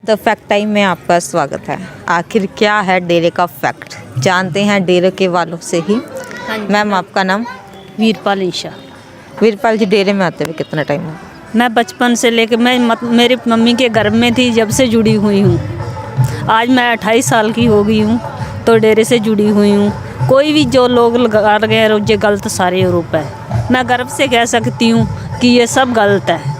The fact time में आपका स्वागत है। आखिर क्या है डेरे का फैक्ट, जानते हैं डेरे के वालों से ही। मैम आपका नाम? वीरपाल ईशा। वीरपाल जी, डेरे में आते हुए कितना टाइम हुआ? मैं बचपन से लेकर मेरी मम्मी के घर में थी, जब से जुड़ी हुई हूँ। आज मैं 28 साल की हो गई हूँ, तो डेरे से जुड़ी हुई हूँ। कोई भी जो लोग लगा रहे हैं ये गलत सारे आरोप है। मैं गर्व से कह सकती हूँ कि ये सब गलत है।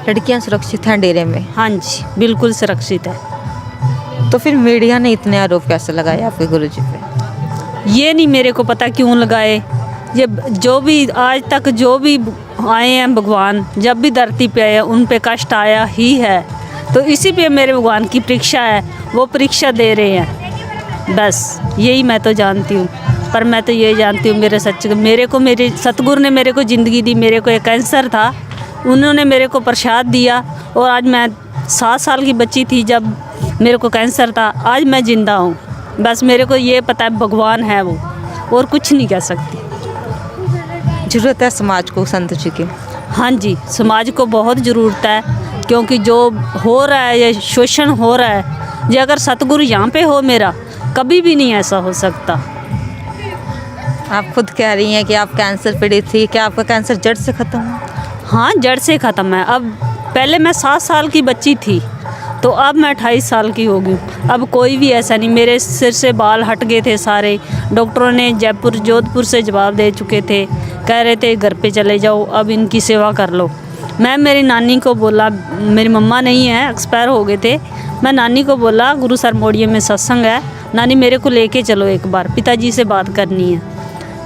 लड़कियां सुरक्षित हैं डेरे में? हाँ जी, बिल्कुल सुरक्षित है। तो फिर मीडिया ने इतने आरोप कैसे लगाए आपके गुरुजी पे? ये नहीं मेरे को पता क्यों लगाए। ये जो भी आज तक जो भी आए हैं भगवान, जब भी धरती पे आए उन पे कष्ट आया ही है। तो इसी पे मेरे भगवान की परीक्षा है, वो परीक्षा दे रहे हैं। बस यही मैं तो जानती हूँ। पर मैं तो ये जानती हूँ मेरे सतगुरु ने मेरे को ज़िंदगी दी। मेरे को एक कैंसर था, उन्होंने मेरे को प्रसाद दिया। और आज मैं 7 साल की बच्ची थी जब मेरे को कैंसर था, आज मैं ज़िंदा हूँ। बस मेरे को ये पता है भगवान है वो, और कुछ नहीं कह सकती। ज़रूरत है समाज को संत जी की? हाँ जी, समाज को बहुत ज़रूरत है, क्योंकि जो हो रहा है ये शोषण हो रहा है, ये अगर सतगुरु यहाँ पे हो मेरा, कभी भी नहीं ऐसा हो सकता। आप खुद कह रही हैं कि आप कैंसर पीड़ित थी, क्या आपका कैंसर जड़ से ख़त्म हुआ? हाँ, जड़ से ख़त्म है। अब पहले मैं 7 साल की बच्ची थी, तो अब मैं 28 साल की हो गई। अब कोई भी ऐसा नहीं, मेरे सिर से बाल हट गए थे सारे। डॉक्टरों ने जोधपुर से जवाब दे चुके थे, कह रहे थे घर पे चले जाओ, अब इनकी सेवा कर लो। मैं मेरी नानी को बोला, मेरी मम्मा नहीं है, एक्सपायर हो गए थे। मैं नानी को बोला गुरु सर मोड़िए में सत्संग है, नानी मेरे को लेके चलो एक बार, पिताजी से बात करनी है।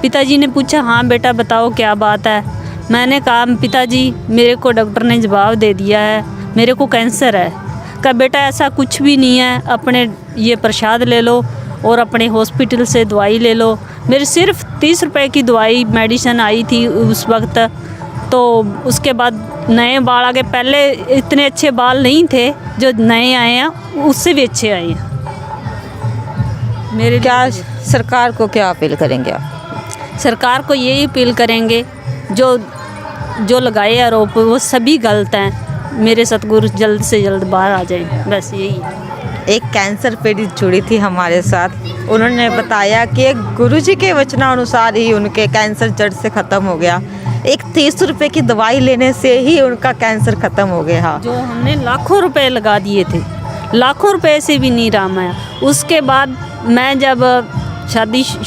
पिताजी ने पूछा हाँ बेटा बताओ क्या बात है। मैंने कहा पिताजी मेरे को डॉक्टर ने जवाब दे दिया है, मेरे को कैंसर है। कहा बेटा ऐसा कुछ भी नहीं है, अपने ये प्रसाद ले लो और अपने हॉस्पिटल से दवाई ले लो। मेरे सिर्फ 30 रुपए की दवाई मेडिसिन आई थी उस वक्त। तो उसके बाद नए बाल आ गए। पहले इतने अच्छे बाल नहीं थे, जो नए आए हैं उससे भी अच्छे आए हैं मेरे। क्या सरकार को क्या अपील करेंगे आप? सरकार को यही अपील करेंगे, जो लगाए आरोप वो सभी गलत हैं। मेरे सतगुरु जल्द से जल्द बाहर आ जाएं, बस यही। एक कैंसर पीड़ित जुड़ी थी हमारे साथ, उन्होंने बताया कि गुरुजी के वचनानुसार ही उनके कैंसर जड़ से ख़त्म हो गया। एक 30 रुपए की दवाई लेने से ही उनका कैंसर ख़त्म हो गया। जो हमने लाखों रुपए लगा दिए थे, लाखों रुपए से भी नहीं राम आया। उसके बाद मैं जब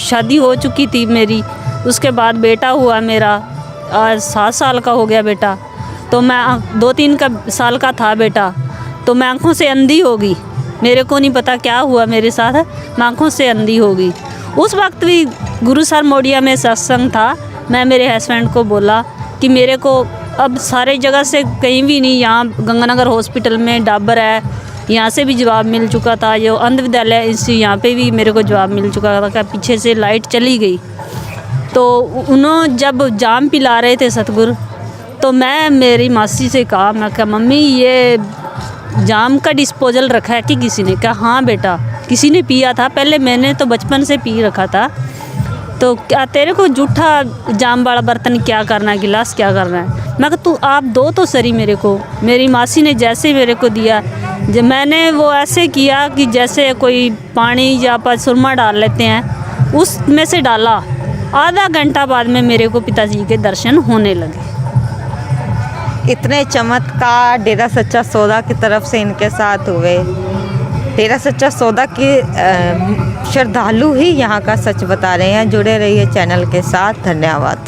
शादी हो चुकी थी मेरी, उसके बाद बेटा हुआ मेरा, आज 7 साल का हो गया बेटा। तो मैं 2-3 साल का था बेटा, तो मैं आँखों से अंधी हो गई। मेरे को नहीं पता क्या हुआ मेरे साथ, मैं आँखों से अंधी हो गई। उस वक्त भी गुरु सर मोड़िया में सत्संग था। मैं मेरे हस्बैंड को बोला कि मेरे को अब सारे जगह से कहीं भी नहीं, यहाँ गंगानगर हॉस्पिटल में डाबर है, यहाँ से भी जवाब मिल चुका था। जो अंध विद्यालय यहाँ पे भी मेरे को जवाब मिल चुका था। पीछे से लाइट चली गई, तो उन्होंने जब जाम पिला रहे थे सतगुरु, तो मैं मेरी मासी से कहा, मैं कहा मम्मी ये जाम का डिस्पोजल रखा है कि किसी ने? कहा हाँ बेटा किसी ने पिया था, पहले मैंने तो बचपन से पी रखा था। तो क्या तेरे को जूठा जाम वाला बर्तन क्या करना है, गिलास क्या करना है? मैं कहा तू आप दो तो सरी मेरे को। मेरी मासी ने जैसे मेरे को दिया, जब मैंने वो ऐसे किया कि जैसे कोई पानी या पर सुरमा डाल लेते हैं, उसमें से डाला। आधा घंटा बाद में मेरे को पिताजी के दर्शन होने लगे। इतने चमत्कार डेरा सच्चा सौदा की तरफ से इनके साथ हुए। डेरा सच्चा सौदा के श्रद्धालु ही यहाँ का सच बता रहे हैं। जुड़े रहिए चैनल के साथ। धन्यवाद।